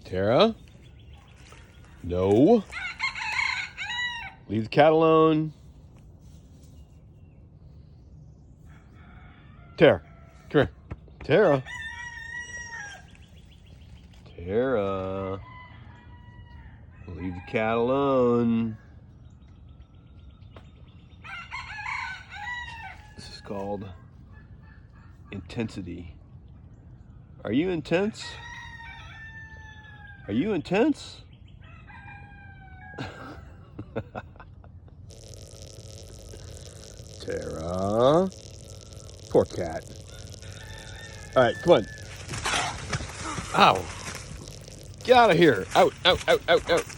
Tara? No. Leave the cat alone. Tara, come here. Tara. Tara. Leave the cat alone. This is called intensity. Are you intense? Are you intense? Tara. Poor cat. All right, come on. Ow. Get out of here. Out, out, out, out, out.